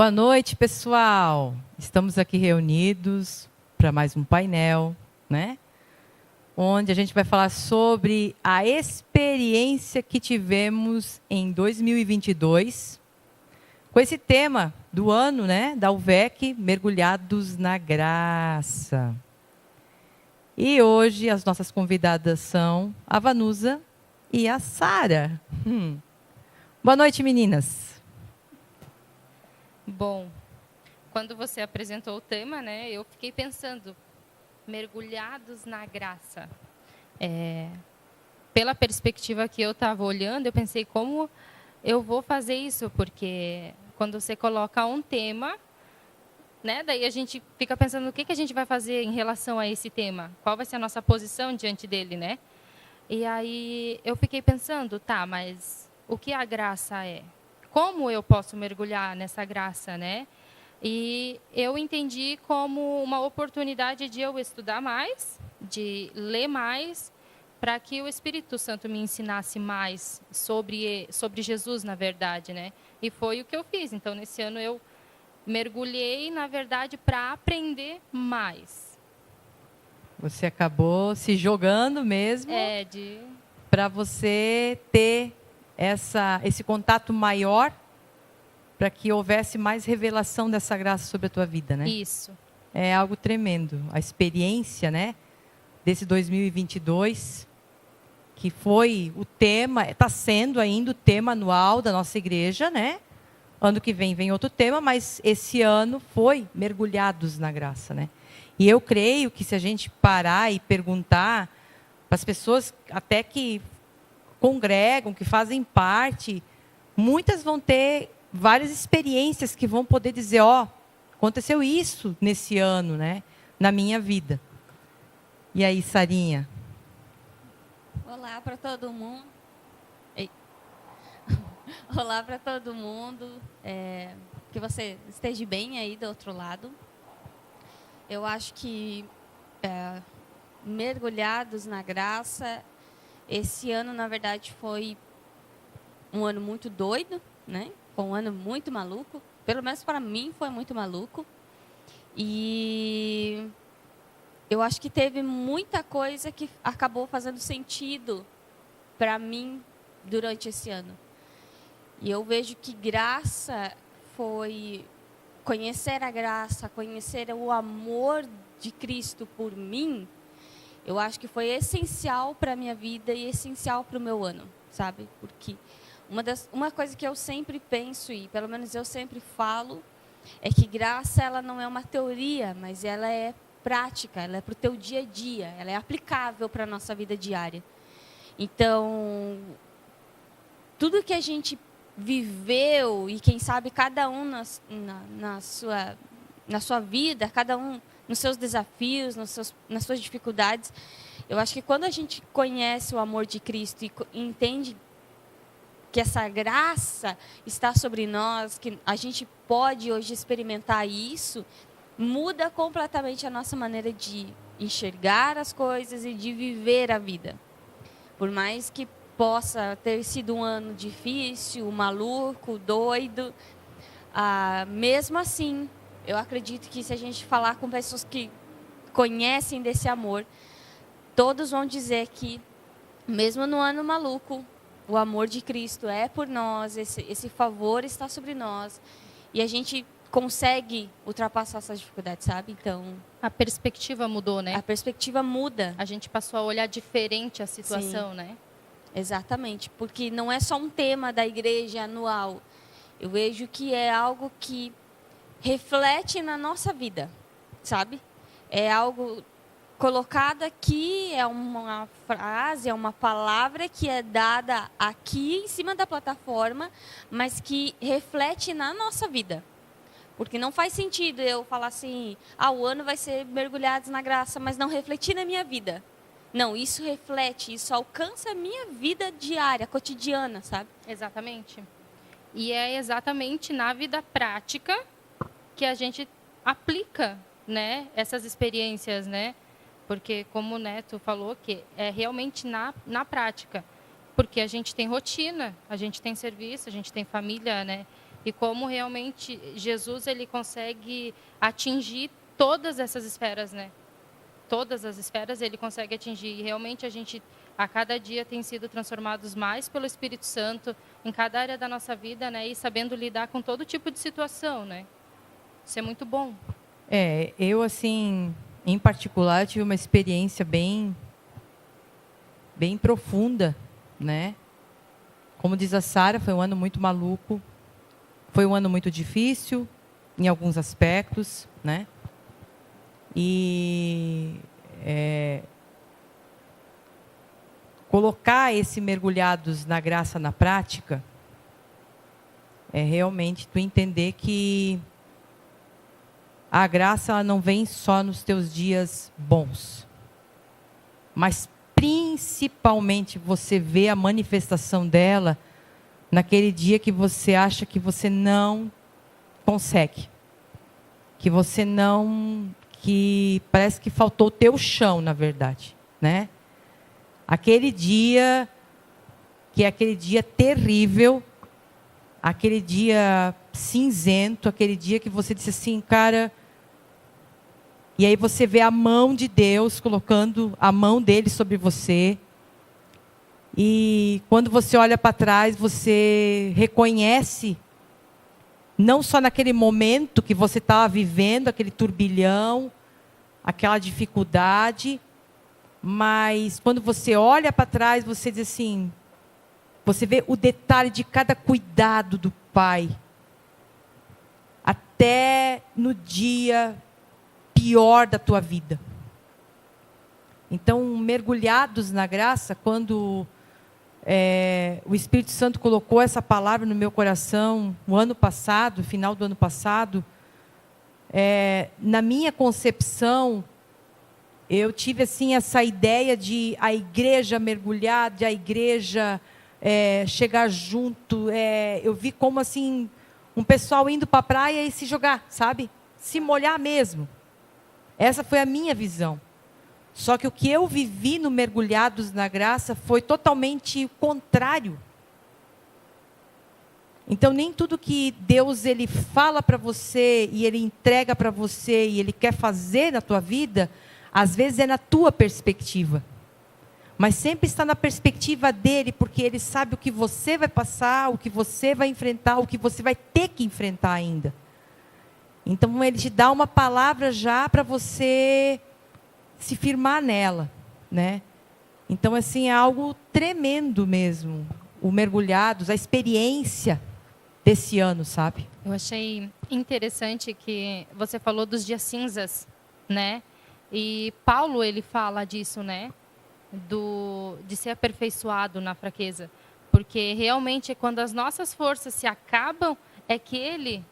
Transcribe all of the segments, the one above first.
Boa noite, pessoal. Estamos aqui reunidos para mais um painel, né? Onde a gente vai falar sobre a experiência que tivemos em 2022, com esse tema do ano, né, da UVEC, Mergulhados na Graça. E hoje as nossas convidadas são a Vanusa e a Sara. Boa noite, meninas. Bom, quando você apresentou o tema, né, eu fiquei pensando, mergulhados na graça. Pela perspectiva que eu estava olhando, eu pensei, como eu vou fazer isso? Porque quando você coloca um tema, né, daí a gente fica pensando o que a gente vai fazer em relação a esse tema. Qual vai ser a nossa posição diante dele, né? E aí eu fiquei pensando, tá, mas o que a graça é? Como eu posso mergulhar nessa graça, né? E eu entendi como uma oportunidade de eu estudar mais, de ler mais, para que o Espírito Santo me ensinasse mais sobre Jesus, na verdade, né? E foi o que eu fiz. Então, nesse ano, eu mergulhei, na verdade, para aprender mais. Você acabou se jogando mesmo para você ter esse contato maior, para que houvesse mais revelação dessa graça sobre a tua vida, né? Isso. É algo tremendo. A experiência, né, desse 2022, que foi o tema, está sendo ainda o tema anual da nossa igreja, né? Ano que vem outro tema, mas esse ano foi mergulhados na graça, né? E eu creio que se a gente parar e perguntar para as pessoas até que congregam, que fazem parte muitas vão ter várias experiências que vão poder dizer, ó, aconteceu isso nesse ano, né, na minha vida. E aí, Sarinha? Olá para todo mundo. Ei. Olá para todo mundo. Que você esteja bem aí do outro lado. Eu acho que mergulhados na graça, esse ano, na verdade, foi um ano muito doido, né? Foi um ano muito maluco. Pelo menos para mim foi muito maluco. E eu acho que teve muita coisa que acabou fazendo sentido para mim durante esse ano. E eu vejo que graça foi conhecer a graça, conhecer o amor de Cristo por mim. Eu acho que foi essencial para a minha vida e essencial para o meu ano, sabe? Porque uma coisa que eu sempre penso, e pelo menos eu sempre falo, é que graça ela não é uma teoria, mas ela é prática, ela é para o teu dia a dia, ela é aplicável para a nossa vida diária. Então, tudo que a gente viveu, e quem sabe cada um na sua vida, cada um nos seus desafios, nas suas dificuldades, eu acho que quando a gente conhece o amor de Cristo e entende que essa graça está sobre nós, que a gente pode hoje experimentar isso, muda completamente a nossa maneira de enxergar as coisas e de viver a vida. Por mais que possa ter sido um ano difícil, maluco, doido, mesmo assim, eu acredito que se a gente falar com pessoas que conhecem desse amor, todos vão dizer que, mesmo no ano maluco, o amor de Cristo é por nós, esse favor está sobre nós, e a gente consegue ultrapassar essas dificuldades, sabe? Então, a perspectiva mudou, né? A perspectiva muda. A gente passou a olhar diferente a situação, né? Exatamente, porque não é só um tema da igreja anual. Eu vejo que é algo que reflete na nossa vida, sabe? É algo colocado aqui, é uma frase, é uma palavra que é dada aqui em cima da plataforma, mas que reflete na nossa vida. Porque não faz sentido eu falar assim, o ano vai ser mergulhados na graça, mas não refletir na minha vida. Não, isso reflete, isso alcança a minha vida diária, cotidiana, sabe? Exatamente. E é exatamente na vida prática que a gente aplica, né, essas experiências, né? Porque, como o Neto falou, que é realmente na prática. Porque a gente tem rotina, a gente tem serviço, a gente tem família, né? E como realmente Jesus ele consegue atingir todas essas esferas, né? Todas as esferas ele consegue atingir. E realmente a gente, a cada dia, tem sido transformados mais pelo Espírito Santo em cada área da nossa vida, né? E sabendo lidar com todo tipo de situação, né? Isso é muito bom. Eu, assim, em particular, tive uma experiência bem profunda, né? Como diz a Sara, foi um ano muito maluco. Foi um ano muito difícil, em alguns aspectos, né? E colocar esse mergulhados na graça na prática é realmente tu entender que a graça ela não vem só nos teus dias bons, mas principalmente você vê a manifestação dela naquele dia que você acha que você não consegue, que parece que faltou o teu chão, na verdade, né? Aquele dia que é aquele dia terrível, aquele dia cinzento, aquele dia que você disse assim, cara, e aí você vê a mão de Deus colocando a mão dele sobre você. E quando você olha para trás, você reconhece, não só naquele momento que você estava vivendo, aquele turbilhão, aquela dificuldade, mas quando você olha para trás, você diz assim, você vê o detalhe de cada cuidado do Pai, até no dia pior da tua vida. Então, mergulhados na graça, quando o Espírito Santo colocou essa palavra no meu coração o ano passado, final do ano passado. Na minha concepção, eu tive assim essa ideia de a igreja mergulhar, de a igreja chegar junto. Eu vi como assim um pessoal indo para a praia e se jogar, sabe? Se molhar mesmo. Essa foi a minha visão. Só que o que eu vivi no Mergulhados na Graça foi totalmente o contrário. Então, nem tudo que Deus ele fala para você e Ele entrega para você e Ele quer fazer na tua vida, às vezes é na tua perspectiva. Mas sempre está na perspectiva dEle, porque Ele sabe o que você vai passar, o que você vai enfrentar, o que você vai ter que enfrentar ainda. Então, Ele te dá uma palavra já para você se firmar nela, né? Então, assim, é algo tremendo mesmo. O Mergulhados, a experiência desse ano, sabe? Eu achei interessante que você falou dos dias cinzas, né? E Paulo, ele fala disso, né? De ser aperfeiçoado na fraqueza. Porque realmente, quando as nossas forças se acabam, é que ele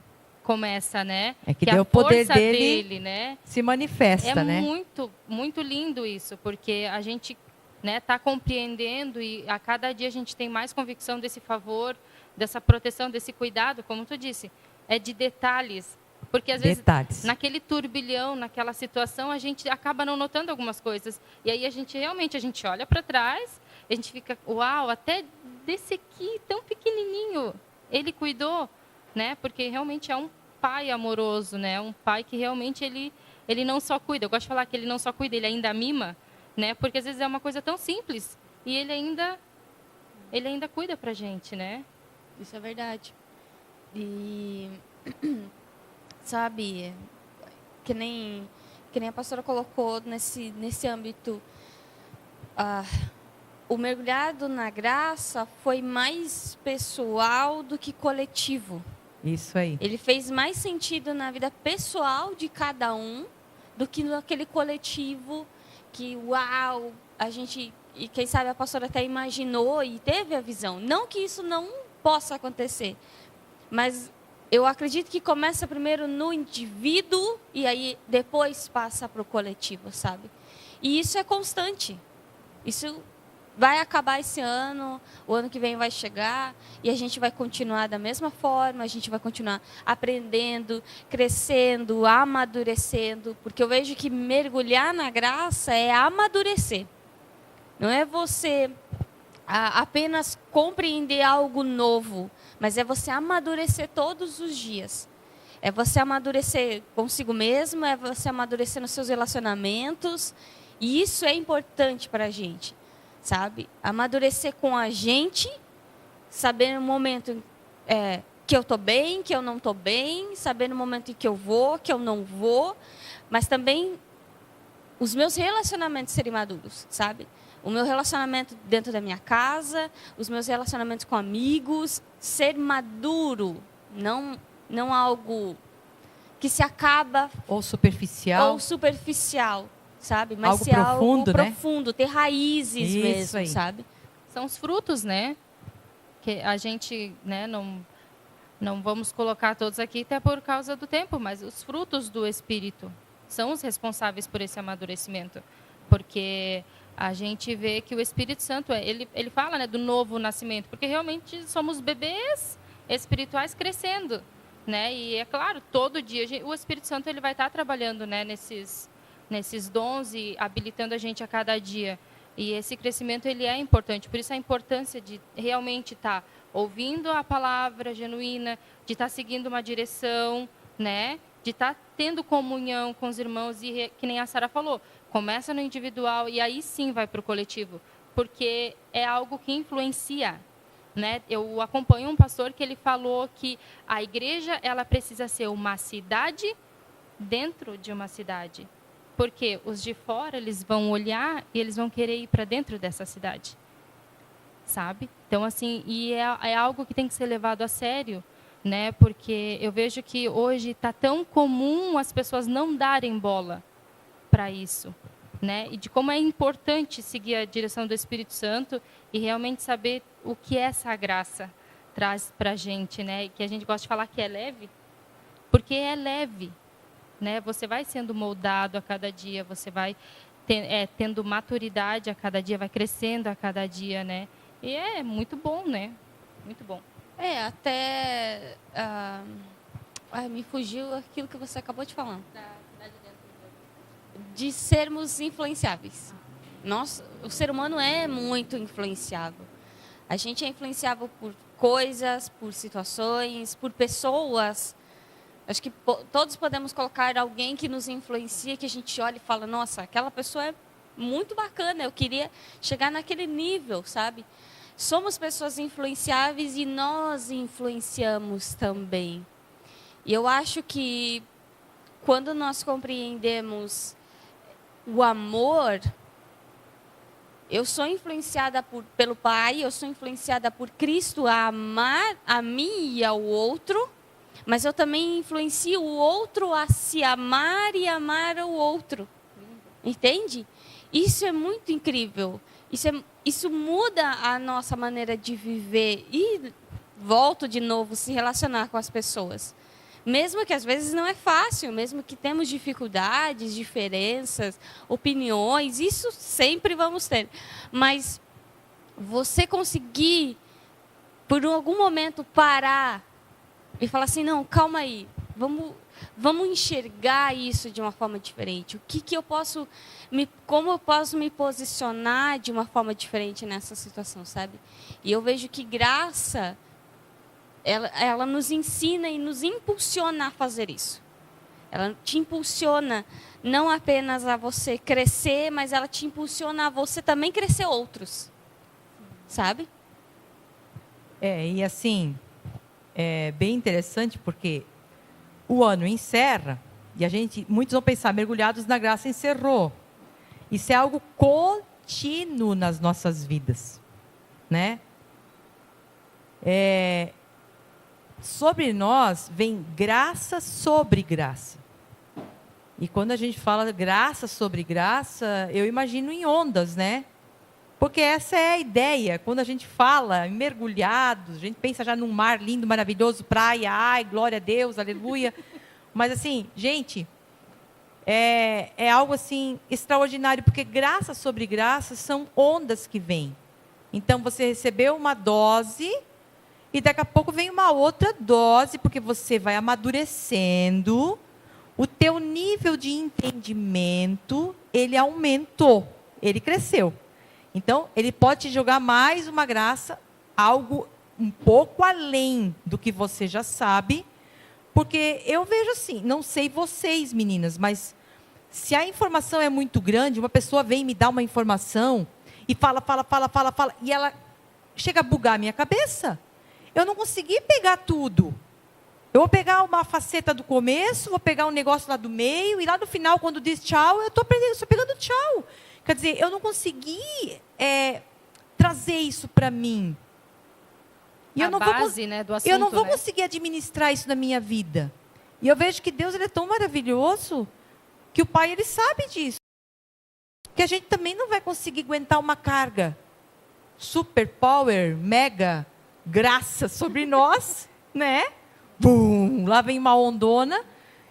começa, né? É que daí o poder dele, né? se manifesta, né? É muito, muito lindo isso, porque a gente, né, está compreendendo e a cada dia a gente tem mais convicção desse favor, dessa proteção, desse cuidado, como tu disse, é de detalhes. Porque às vezes, naquele turbilhão, naquela situação, a gente acaba não notando algumas coisas. E aí a gente olha para trás, a gente fica, uau, até desse aqui tão pequenininho, ele cuidou, né? Porque realmente é um pai amoroso, né? Um pai que realmente ele não só cuida. Eu gosto de falar que ele não só cuida, ele ainda mima, né? Porque às vezes é uma coisa tão simples e ele ainda cuida pra gente, né? Isso é verdade. E sabe, que nem a pastora colocou nesse âmbito, o Mergulhado na Graça foi mais pessoal do que coletivo. Isso aí. Ele fez mais sentido na vida pessoal de cada um do que naquele coletivo que, uau, a gente, e quem sabe a pastora até imaginou e teve a visão. Não que isso não possa acontecer, mas eu acredito que começa primeiro no indivíduo e aí depois passa para o coletivo, sabe? E isso é constante. Isso vai acabar esse ano, o ano que vem vai chegar e a gente vai continuar da mesma forma, a gente vai continuar aprendendo, crescendo, amadurecendo, porque eu vejo que mergulhar na graça é amadurecer. Não é você apenas compreender algo novo, mas é você amadurecer todos os dias. É você amadurecer consigo mesmo, é você amadurecer nos seus relacionamentos, e isso é importante para a gente. Sabe? Amadurecer com a gente, saber no momento que eu estou bem, que eu não estou bem, saber no momento em que eu vou, que eu não vou, mas também os meus relacionamentos serem maduros, sabe? O meu relacionamento dentro da minha casa, os meus relacionamentos com amigos, ser maduro, não algo que se acaba ou superficial, sabe? Mas algo ser profundo, algo né? profundo, ter raízes isso mesmo, aí. Sabe? São os frutos, né? Que a gente, né, não vamos colocar todos aqui até por causa do tempo, mas os frutos do Espírito são os responsáveis por esse amadurecimento. Porque a gente vê que o Espírito Santo, ele fala, né, do novo nascimento, porque realmente somos bebês espirituais crescendo, né? E é claro, todo dia o Espírito Santo ele vai estar trabalhando, né, nesses dons e habilitando a gente a cada dia. E esse crescimento ele é importante, por isso a importância de realmente estar ouvindo a palavra genuína, de estar seguindo uma direção, né? De estar tendo comunhão com os irmãos e, que nem a Sara falou, começa no individual e aí sim vai para o coletivo, porque é algo que influencia, né? Eu acompanho um pastor que ele falou que a igreja ela precisa ser uma cidade dentro de uma cidade. Porque os de fora, eles vão olhar e eles vão querer ir para dentro dessa cidade. Sabe? Então, assim, e é algo que tem que ser levado a sério, né? Porque eu vejo que hoje está tão comum as pessoas não darem bola para isso, né? E de como é importante seguir a direção do Espírito Santo e realmente saber o que essa graça traz para a gente, né? E que a gente gosta de falar que é leve, porque é leve, né? Você vai sendo moldado a cada dia, você vai tendo maturidade a cada dia, vai crescendo a cada dia, né? E é muito bom, né? Muito bom. Até me fugiu aquilo que você acabou de falar. De sermos influenciáveis. O ser humano é muito influenciável. A gente é influenciável por coisas, por situações, por pessoas. Acho que todos podemos colocar alguém que nos influencia, que a gente olha e fala, nossa, aquela pessoa é muito bacana, eu queria chegar naquele nível, sabe? Somos pessoas influenciáveis e nós influenciamos também. E eu acho que quando nós compreendemos o amor, eu sou influenciada pelo Pai, eu sou influenciada por Cristo a amar a mim e ao outro, mas eu também influencio o outro a se amar e amar o outro. Entende? Isso é muito incrível. Isso muda a nossa maneira de viver e volto de novo se relacionar com as pessoas. Mesmo que às vezes não é fácil, mesmo que temos dificuldades, diferenças, opiniões, isso sempre vamos ter. Mas você conseguir, por algum momento, parar e falar assim, não, calma aí, vamos enxergar isso de uma forma diferente. Como eu posso me posicionar de uma forma diferente nessa situação, sabe? E eu vejo que graça, ela nos ensina e nos impulsiona a fazer isso. Ela te impulsiona não apenas a você crescer, mas ela te impulsiona a você também crescer outros. Sabe? E assim, é bem interessante porque o ano encerra e muitos vão pensar, mergulhados na graça encerrou. Isso é algo contínuo nas nossas vidas, né? Sobre nós vem graça sobre graça. E quando a gente fala graça sobre graça, eu imagino em ondas, né? Porque essa é a ideia. Quando a gente fala em mergulhados, a gente pensa já num mar lindo, maravilhoso, praia, ai, glória a Deus, aleluia. Mas assim, gente, é algo assim extraordinário, porque graça sobre graça são ondas que vêm. Então você recebeu uma dose e daqui a pouco vem uma outra dose, porque você vai amadurecendo, o teu nível de entendimento, ele aumentou, ele cresceu. Então, ele pode te jogar mais uma graça, algo um pouco além do que você já sabe, porque eu vejo assim, não sei vocês, meninas, mas se a informação é muito grande, uma pessoa vem me dar uma informação e fala, e ela chega a bugar a minha cabeça. Eu não consegui pegar tudo. Eu vou pegar uma faceta do começo, vou pegar um negócio lá do meio, e lá no final, quando diz tchau, eu estou pegando tchau. Quer dizer, eu não consegui trazer isso para mim. E a base, né, do assunto, eu não vou conseguir administrar isso na minha vida. E eu vejo que Deus ele é tão maravilhoso que o Pai ele sabe disso. Que a gente também não vai conseguir aguentar uma carga super power, mega graça sobre nós, né? Bum, lá vem uma ondona.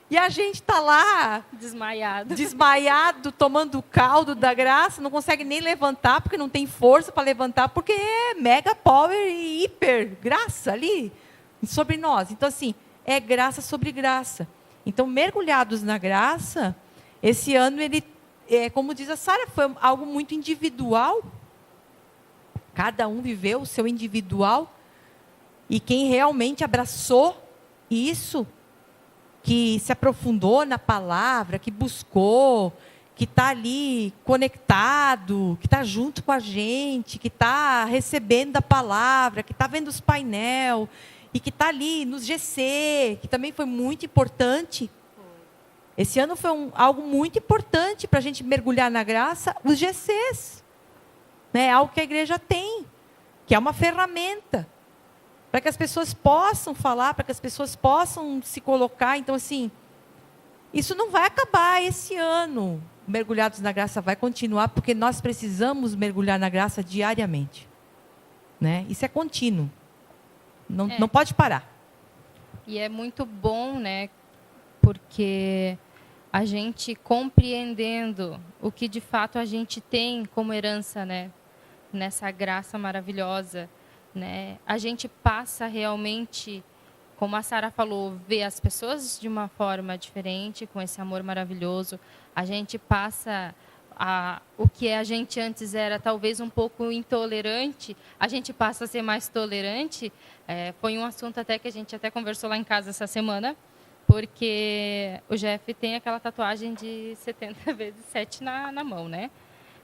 E a gente está lá desmaiado, tomando o caldo da graça, não consegue nem levantar, porque não tem força para levantar, porque é mega power e hiper graça ali sobre nós. Então, assim, é graça sobre graça. Então, mergulhados na graça, esse ano, como diz a Sara, foi algo muito individual. Cada um viveu o seu individual. E quem realmente abraçou isso, que se aprofundou na palavra, que buscou, que está ali conectado, que está junto com a gente, que está recebendo a palavra, que está vendo os painel, e que está ali nos GC, que também foi muito importante. Esse ano foi algo muito importante para a gente mergulhar na graça, os GCs. Né? Algo que a igreja tem, que é uma ferramenta. Para que as pessoas possam falar, para que as pessoas possam se colocar. Então, assim, isso não vai acabar esse ano. mergulhados na graça vai continuar, porque nós precisamos mergulhar na graça diariamente. Né? Isso é contínuo. Não pode parar. E é muito bom, né? Porque a gente compreendendo o que de fato a gente tem como herança, né? Nessa graça maravilhosa, né? A gente passa realmente, como a Sara falou, ver as pessoas de uma forma diferente, com esse amor maravilhoso. A gente passa o que a gente antes era talvez um pouco intolerante, a gente passa a ser mais tolerante. Foi um assunto até que a gente até conversou lá em casa essa semana, porque o Jeff tem aquela tatuagem de 70 vezes 7 na mão, né?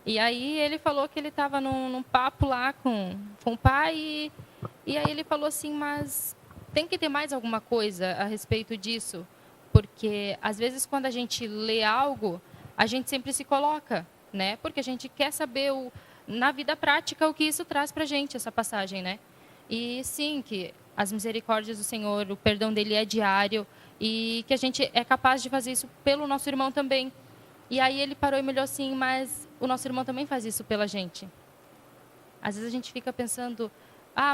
E aí ele falou que ele estava num papo lá com o pai, e aí ele falou assim, mas tem que ter mais alguma coisa a respeito disso, porque às vezes quando a gente lê algo, a gente sempre se coloca, né? Porque a gente quer saber na vida prática o que isso traz para a gente, essa passagem, né? E sim, que as misericórdias do Senhor, o perdão dele é diário, e que a gente é capaz de fazer isso pelo nosso irmão também. E aí ele parou e me olhou assim, mas o nosso irmão também faz isso pela gente. Às vezes a gente fica pensando,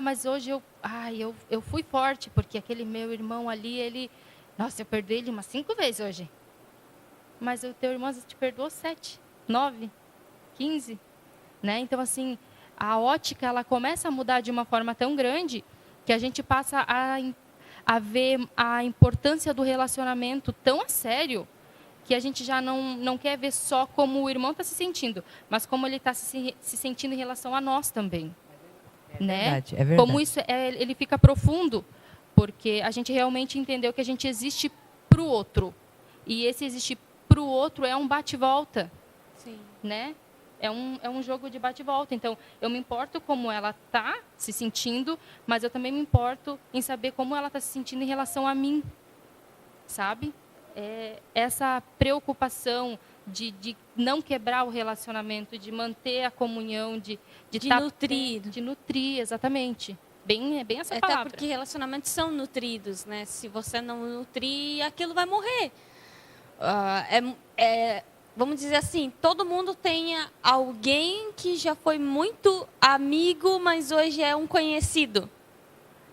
mas hoje eu fui forte, porque aquele meu irmão ali, nossa, eu perdoei ele umas 5 vezes hoje. Mas o teu irmão te perdoou 7, 9, 15. Né? Então, assim, a ótica ela começa a mudar de uma forma tão grande que a gente passa a ver a importância do relacionamento tão a sério, que a gente já não quer ver só como o irmão está se sentindo, mas como ele está se sentindo em relação a nós também. Né? Verdade, é verdade. Como isso ele fica profundo, porque a gente realmente entendeu que a gente existe para o outro. E esse existir para o outro é um bate-volta. Sim. Né? É um jogo de bate-volta. Então, eu me importo como ela está se sentindo, mas eu também me importo em saber como ela está se sentindo em relação a mim. Sabe? Essa preocupação de não quebrar o relacionamento, de manter a comunhão, de nutrir. De nutrir, exatamente. Bem essa palavra. Até porque relacionamentos são nutridos, né? Se você não nutrir, aquilo vai morrer. Vamos dizer assim, todo mundo tem alguém que já foi muito amigo, mas hoje é um conhecido.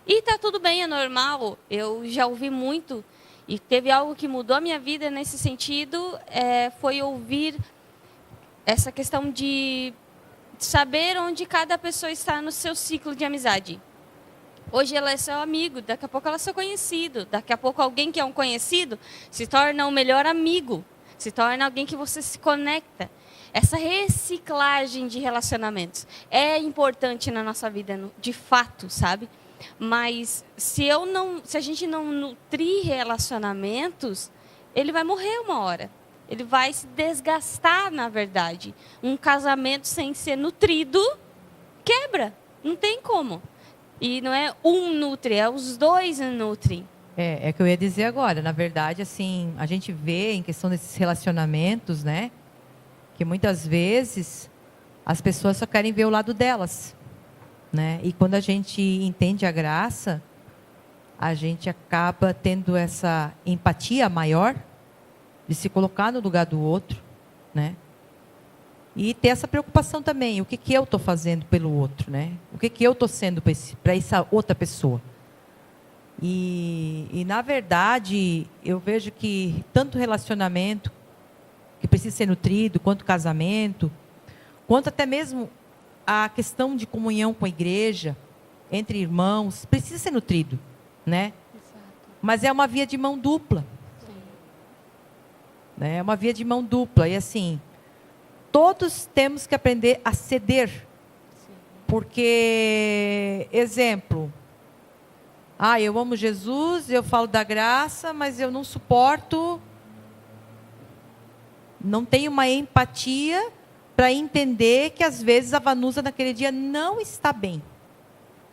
E tá tudo bem, é normal. Eu já ouvi muito. E teve algo que mudou a minha vida nesse sentido, foi ouvir essa questão de saber onde cada pessoa está no seu ciclo de amizade. Hoje ela é seu amigo, daqui a pouco ela é seu conhecido, daqui a pouco alguém que é um conhecido se torna um melhor amigo, se torna alguém que você se conecta. Essa reciclagem de relacionamentos é importante na nossa vida, de fato, sabe? Mas se a gente não nutrir relacionamentos, ele vai morrer uma hora. Ele vai se desgastar, na verdade. Um casamento sem ser nutrido quebra. Não tem como. E não é um nutre, é os dois nutrem. É que eu ia dizer agora. Na verdade, assim, a gente vê em questão desses relacionamentos, né? Que muitas vezes as pessoas só querem ver o lado delas. Né? E quando a gente entende a graça, a gente acaba tendo essa empatia maior de se colocar no lugar do outro, né? E ter essa preocupação também, o que eu estou fazendo pelo outro, né? O que eu estou sendo para essa outra pessoa. E na verdade, eu vejo que tanto relacionamento, que precisa ser nutrido, quanto casamento, quanto até mesmo a questão de comunhão com a igreja, entre irmãos, precisa ser nutrido, né? Exato. Mas é uma via de mão dupla. Sim. Né? É uma via de mão dupla. E assim, todos temos que aprender a ceder. Sim. Porque, exemplo, eu amo Jesus, eu falo da graça, mas eu não suporto, não tenho uma empatia para entender que às vezes a Vanusa naquele dia não está bem.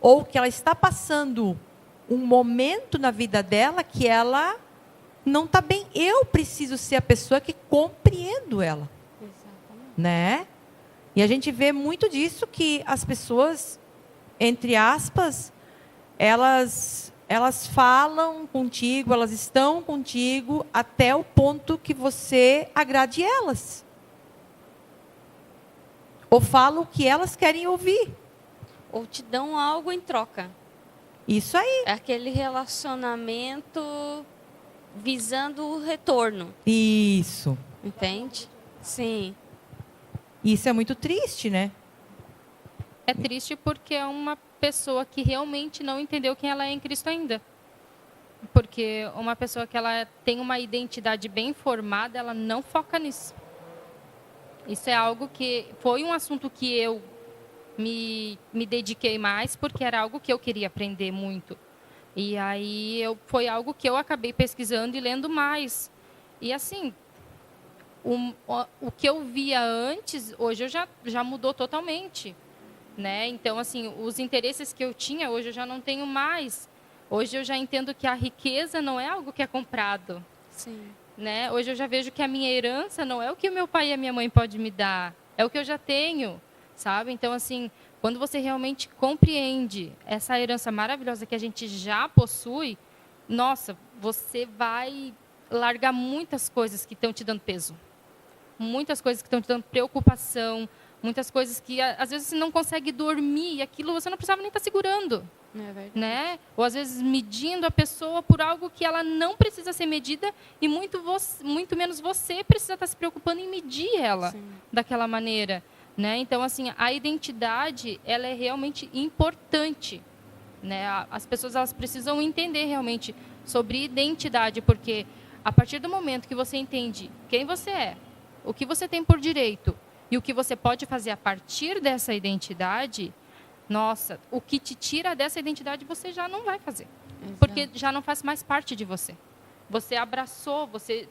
Ou que ela está passando um momento na vida dela que ela não está bem. Eu preciso ser a pessoa que compreendo ela. Exatamente. Né? E a gente vê muito disso, que as pessoas, entre aspas, elas falam contigo, elas estão contigo até o ponto que você agrade elas. ou falam o que elas querem ouvir. Ou te dão algo em troca. Isso aí. É aquele relacionamento visando o retorno. Isso. Entende? Sim. Isso é muito triste, né? É triste porque é uma pessoa que realmente não entendeu quem ela é em Cristo ainda. Porque uma pessoa que ela tem uma identidade bem formada, ela não foca nisso. Isso é algo que foi um assunto que eu me dediquei mais, porque era algo que eu queria aprender muito. E aí foi algo que eu acabei pesquisando e lendo mais. E assim, o que eu via antes, hoje já mudou totalmente. Né? Então, assim, os interesses que eu tinha, hoje eu já não tenho mais. Hoje eu já entendo que a riqueza não é algo que é comprado. Sim. Né? Hoje eu já vejo que a minha herança não é o que o meu pai e a minha mãe podem me dar. É o que eu já tenho, sabe? Então, assim, quando você realmente compreende essa herança maravilhosa que a gente já possui, nossa, você vai largar muitas coisas que estão te dando peso. Muitas coisas que estão te dando preocupação, muitas coisas que às vezes você não consegue dormir e aquilo você não precisava nem estar segurando. É verdade. Né? Ou às vezes medindo a pessoa por algo que ela não precisa ser medida e muito menos você precisa estar se preocupando em medir ela. Sim. Daquela maneira. Né? Então, assim, a identidade ela é realmente importante. Né? As pessoas elas precisam entender realmente sobre identidade, porque a partir do momento que você entende quem você é, o que você tem por direito e o que você pode fazer a partir dessa identidade, nossa, o que te tira dessa identidade você já não vai fazer. Exato. Porque já não faz mais parte de você. Você abraçou, você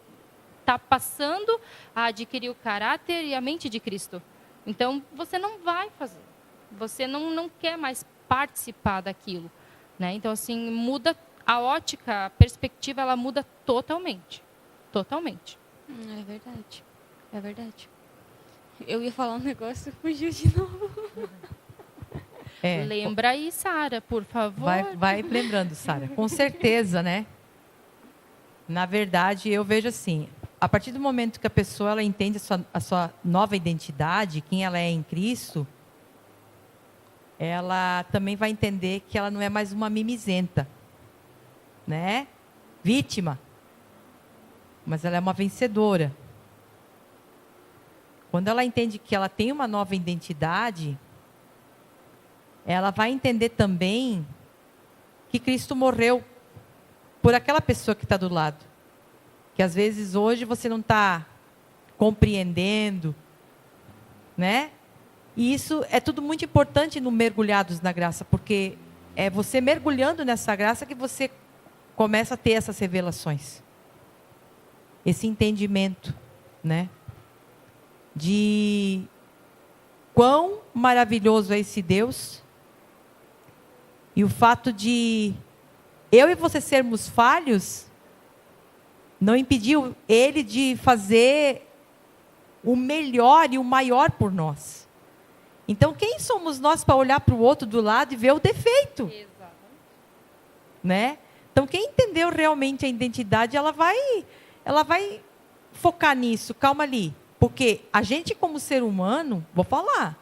está passando a adquirir o caráter e a mente de Cristo. Então, você não vai fazer. Você não quer mais participar daquilo. Né? Então, assim, muda a ótica, a perspectiva, ela muda totalmente. Totalmente. É verdade. É verdade. Eu ia falar um negócio e fugiu de novo. Lembra aí, Sara, por favor. Vai lembrando, Sara. Com certeza, né? Na verdade, eu vejo assim, a partir do momento que a pessoa ela entende a sua nova identidade, quem ela é em Cristo, ela também vai entender que ela não é mais uma mimizenta, né? Vítima. Mas ela é uma vencedora. Quando ela entende que ela tem uma nova identidade, ela vai entender também que Cristo morreu por aquela pessoa que está do lado. Que às vezes hoje você não está compreendendo, né? E isso é tudo muito importante no Mergulhados na Graça, porque é você mergulhando nessa graça que você começa a ter essas revelações. Esse entendimento, né? De quão maravilhoso é esse Deus. E o fato de eu e você sermos falhos não impediu ele de fazer o melhor e o maior por nós. Então, quem somos nós para olhar para o outro do lado e ver o defeito? Exatamente. Né? Então, quem entendeu realmente a identidade, ela vai focar nisso. Calma ali. Porque a gente, como ser humano, vou falar,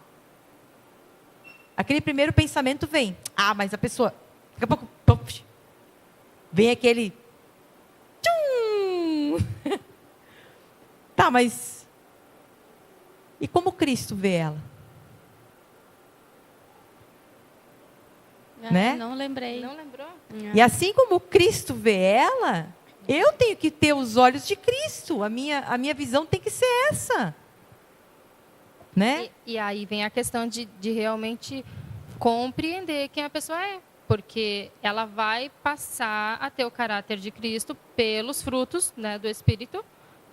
aquele primeiro pensamento vem. Ah, mas a pessoa, daqui a pouco, puff, vem aquele... Tchum! Tá, mas... E como Cristo vê ela? Né? Não lembrei. Não lembrou? E assim como Cristo vê ela, eu tenho que ter os olhos de Cristo. A minha visão tem que ser essa. Né? E aí vem a questão de realmente compreender quem a pessoa é. Porque ela vai passar a ter o caráter de Cristo pelos frutos, né, do Espírito,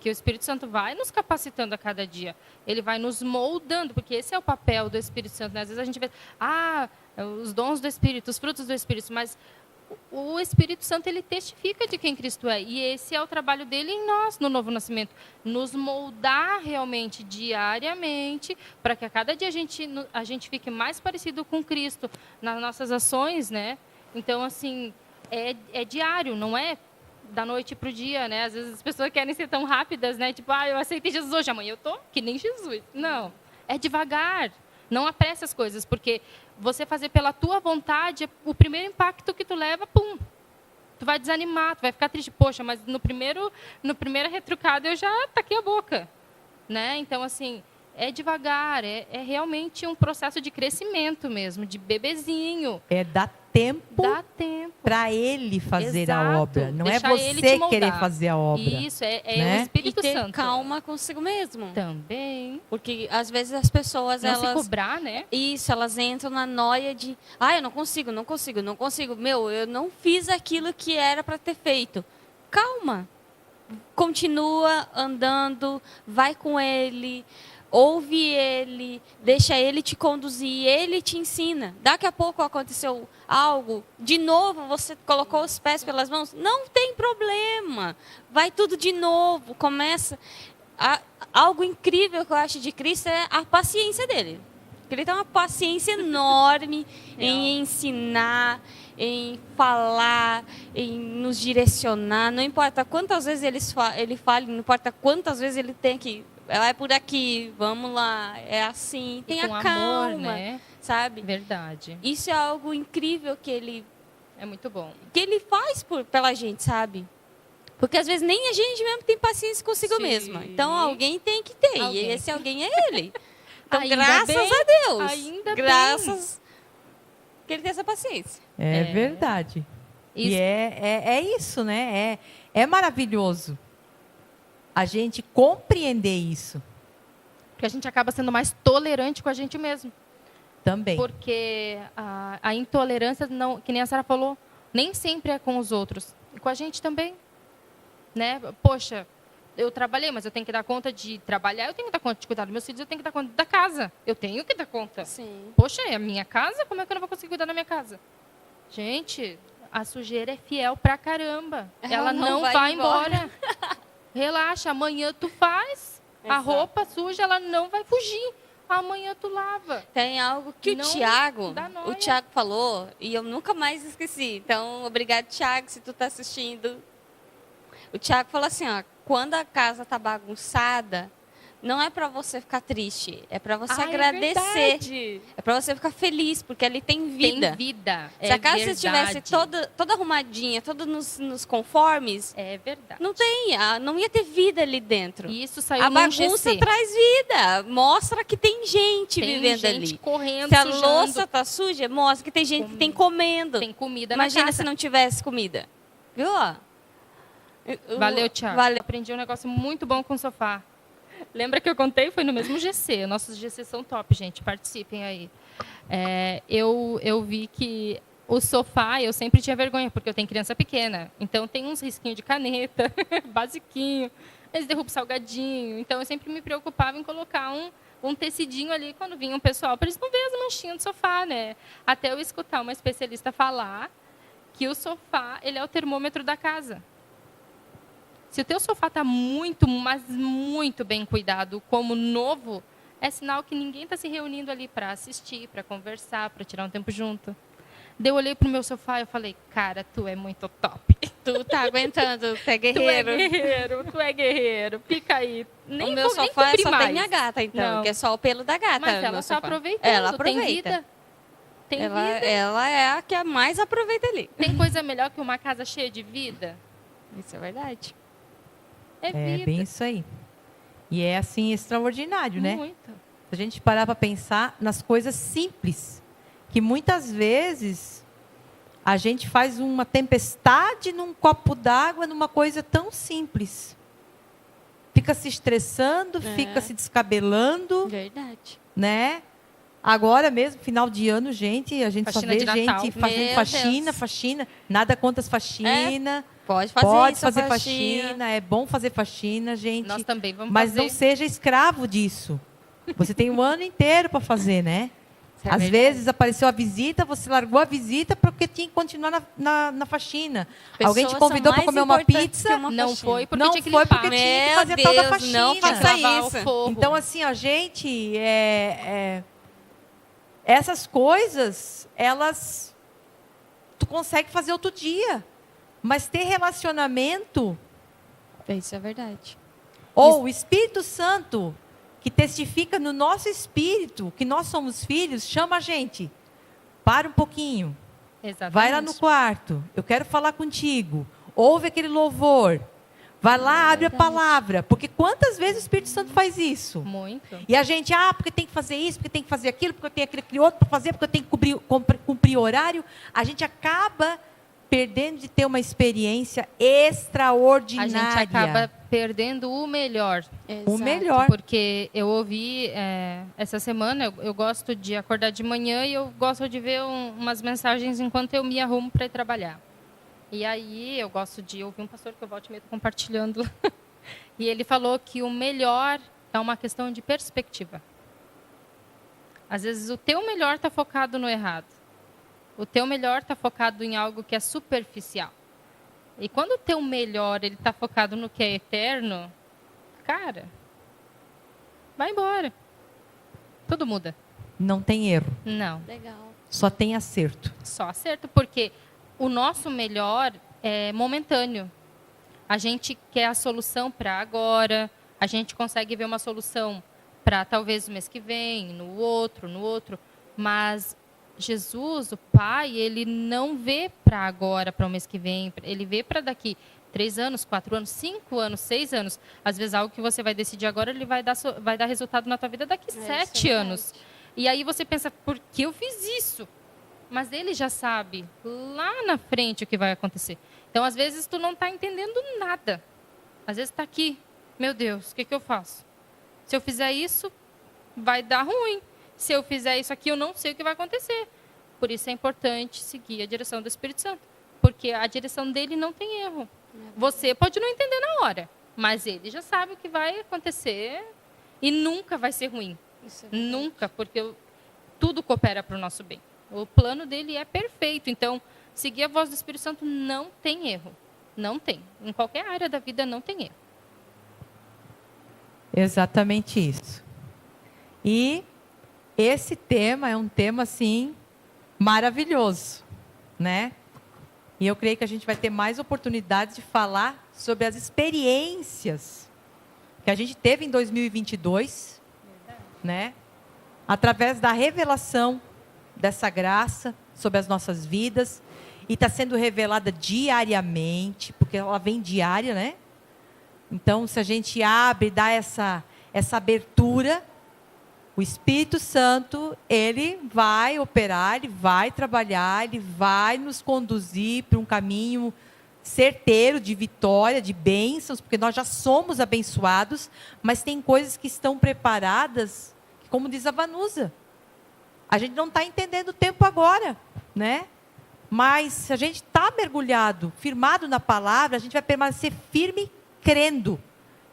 que o Espírito Santo vai nos capacitando a cada dia. Ele vai nos moldando, porque esse é o papel do Espírito Santo. Né? Às vezes a gente vê, os dons do Espírito, os frutos do Espírito, mas o Espírito Santo ele testifica de quem Cristo é. E esse é o trabalho dele em nós, no novo nascimento. Nos moldar realmente diariamente, para que a cada dia a gente fique mais parecido com Cristo nas nossas ações, né? Então, assim, é diário, não é da noite para o dia, né? Às vezes as pessoas querem ser tão rápidas, né? Tipo, eu aceitei Jesus hoje, amanhã eu tô que nem Jesus. Não, É devagar. Não apresse as coisas, porque você fazer pela tua vontade, o primeiro impacto que tu leva, pum. Tu vai desanimar, tu vai ficar triste. Poxa, mas no primeiro retrucado eu já taquei a boca. Né? Então, assim, é devagar, é realmente um processo de crescimento mesmo, de bebezinho. É dar tempo Dá tempo. para ele fazer Exato. a obra. Não Deixar é ele te você moldar. querer fazer a obra. Isso, é né? o E Espírito ter Santo. calma consigo mesmo. Também. Porque às vezes as pessoas, Não se elas... cobrar, né? Isso, elas entram na noia de... eu não consigo. Meu, eu não fiz aquilo que era para ter feito. Calma. Continua andando, vai com ele, ouve ele, deixa ele te conduzir, ele te ensina. Daqui a pouco aconteceu algo, de novo você colocou os pés pelas mãos, não tem problema. Vai tudo de novo, começa... Algo incrível que eu acho de Cristo é a paciência dele. Ele tem uma paciência enorme em ensinar, em falar, em nos direcionar. Não importa quantas vezes ele fale, não importa quantas vezes ele tem que... É por aqui, vamos lá, é assim. Tenha calma, amor, né? sabe? Verdade. Isso é algo incrível que ele É muito bom. faz pela gente, sabe? Porque às vezes nem a gente mesmo tem paciência consigo Sim. mesma. Então alguém tem que ter. Alguém. E esse alguém é ele. Então, Ainda graças bem, a Deus. ainda graças que ele tem essa paciência. É É. verdade. Isso. E é isso, né? É maravilhoso a gente compreender isso Porque a gente acaba sendo mais tolerante com a gente mesmo. também. Porque a intolerância, não, que nem a Sara falou, nem sempre é com os outros. E com a gente também. Né? Poxa, eu trabalhei, mas eu tenho que dar conta de trabalhar, eu tenho que dar conta de cuidar dos meus filhos, eu tenho que dar conta da casa. Eu tenho que dar conta. Sim. Poxa, é a minha casa? Como é que eu não vou conseguir cuidar da minha casa? Gente, a sujeira é fiel pra caramba. Ela não vai embora. Relaxa, amanhã tu faz. A Exato. roupa suja, ela não vai fugir. Amanhã tu lava. Tem algo que Não dá noia. o Tiago falou, e eu nunca mais esqueci. Então, obrigado, Tiago, se tu tá assistindo. O Tiago falou assim, ó, quando a casa tá bagunçada, não é para você ficar triste, é para você agradecer. É para você ficar feliz, porque ali tem vida. Tem vida. Se a casa estivesse toda arrumadinha, toda nos conformes, É verdade. não ia ter vida ali dentro. E isso saiu A num bagunça GC. traz vida, mostra que tem gente Tem vivendo gente ali. correndo, Se a sujando. louça tá suja, mostra que tem gente que tem comendo. Tem comida Imagina na casa. se não tivesse comida. Viu? Ó? Valeu, Thiago. Valeu. Aprendi um negócio muito bom com o sofá. Lembra que eu contei? Foi no mesmo GC. Nossos GC são top, gente. Participem aí. Eu vi que o sofá, eu sempre tinha vergonha, porque eu tenho criança pequena. Então, tem uns risquinhos de caneta, basiquinho. Eles derrubam salgadinho. Então, eu sempre me preocupava em colocar um tecidinho ali quando vinha um pessoal, para eles não verem as manchinhas do sofá, né? Até eu escutar uma especialista falar que o sofá, ele é o termômetro da casa. Se o teu sofá está muito, mas muito bem cuidado, como novo, é sinal que ninguém está se reunindo ali para assistir, para conversar, para tirar um tempo junto. Daí eu olhei pro meu sofá e eu falei, cara, tu é muito top. Tu tá aguentando, tu é guerreiro. Tu é guerreiro. Fica aí. O meu sofá é só da minha gata, então, Não. que é só o pelo da gata. Mas meu ela está sofá. aproveitando. Ela aproveita. Tem vida. Tem vida. Ela é a que mais aproveita ali. Tem coisa melhor que uma casa cheia de vida? Isso é verdade. É É vida. bem isso aí. E é assim extraordinário, né? Muito. Se a gente parar para pensar nas coisas simples, que muitas vezes a gente faz uma tempestade num copo d'água, numa coisa tão simples. Fica se estressando, fica se descabelando, Verdade. né? Agora mesmo, final de ano, gente, a gente Faxina só de vê Natal. gente fazendo Meu faxina, Deus. faxina. Nada contra as faxina. Pode fazer Pode isso, fazer faxina. faxina. É bom fazer faxina, gente. Nós também vamos Mas fazer. não seja escravo disso. Você tem um ano inteiro para fazer, né? Isso é Às verdade. vezes apareceu a visita, você largou a visita porque tinha que continuar na faxina. Alguém te Pessoas convidou são para mais comer uma importantes pizza, que uma Não faxina. foi porque não tinha que foi limpar. porque tinha que Meu fazer tal da Deus, faxina. não faça Lavar isso. o forro. Então, assim, a gente... essas coisas, elas... Tu consegue fazer outro dia. Mas ter relacionamento... Isso é verdade. Ou o Espírito Santo que testifica no nosso espírito que nós somos filhos, chama a gente. Para um pouquinho. Exatamente. Vai lá no quarto. Eu quero falar contigo. Ouve aquele louvor. Vai lá, abre a palavra. Porque quantas vezes o Espírito Santo faz isso? Muito. E a gente, porque tem que fazer isso, porque tem que fazer aquilo, porque eu tenho aquele outro para fazer, porque eu tenho que cumprir horário. A gente acaba perdendo de ter uma experiência extraordinária. A gente acaba perdendo o melhor. O melhor. Porque eu ouvi essa semana, eu gosto de acordar de manhã e eu gosto de ver umas mensagens enquanto eu me arrumo para ir trabalhar. E aí eu gosto de ouvir um pastor que eu volto e meio compartilhando. E ele falou que o melhor é uma questão de perspectiva. Às vezes o teu melhor está focado no errado. O teu melhor está focado em algo que é superficial. E quando o teu melhor ele está focado no que é eterno, cara, vai embora. Tudo muda. Não tem erro. Não. Legal. Só tem acerto. Só acerto, porque o nosso melhor é momentâneo. A gente quer a solução para agora, a gente consegue ver uma solução para talvez o mês que vem, no outro, mas Jesus, o Pai, ele não vê para agora, para o mês que vem, ele vê para daqui 3 anos, 4 anos, 5 anos, 6 anos. Às vezes algo que você vai decidir agora, ele vai dar resultado na tua vida daqui 7 anos. E aí você pensa, por que eu fiz isso? Mas ele já sabe lá na frente o que vai acontecer. Então, às vezes, tu não está entendendo nada. Às vezes está aqui, meu Deus, o que eu faço? Se eu fizer isso, vai dar ruim. Se eu fizer isso aqui, eu não sei o que vai acontecer. Por isso é importante seguir a direção do Espírito Santo. Porque a direção dele não tem erro. Você pode não entender na hora, mas ele já sabe o que vai acontecer e nunca vai ser ruim. Nunca, porque tudo coopera para o nosso bem. O plano dele é perfeito. Então, seguir a voz do Espírito Santo não tem erro. Não tem. Em qualquer área da vida não tem erro. Exatamente isso. E esse tema é um tema, assim, maravilhoso, né? E eu creio que a gente vai ter mais oportunidades de falar sobre as experiências que a gente teve em 2022, né? Através da revelação dessa graça sobre as nossas vidas. E está sendo revelada diariamente, porque ela vem diária, né? Então, se a gente abre, dá essa abertura, o Espírito Santo, ele vai operar, ele vai trabalhar, ele vai nos conduzir para um caminho certeiro de vitória, de bênçãos, porque nós já somos abençoados, mas tem coisas que estão preparadas, que, como diz a Vanusa, a gente não está entendendo o tempo agora, né? Mas se a gente está mergulhado, firmado na palavra, a gente vai permanecer firme, crendo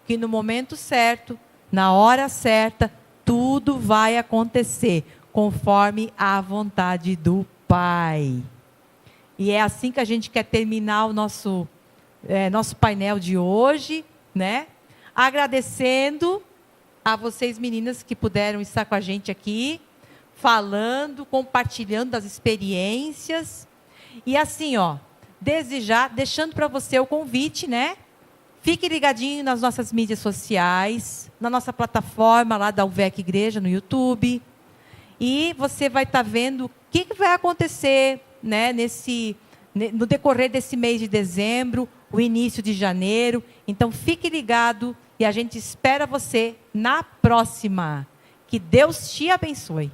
que no momento certo, na hora certa, tudo vai acontecer conforme a vontade do Pai. E é assim que a gente quer terminar o nosso painel de hoje, né? Agradecendo a vocês, meninas, que puderam estar com a gente aqui, falando, compartilhando das experiências. E assim, deixando para você o convite, né? Fique ligadinho nas nossas mídias sociais, na nossa plataforma lá da UVEC Igreja, no YouTube. E você vai estar vendo o que vai acontecer, né, no decorrer desse mês de dezembro, o início de janeiro. Então, fique ligado e a gente espera você na próxima. Que Deus te abençoe.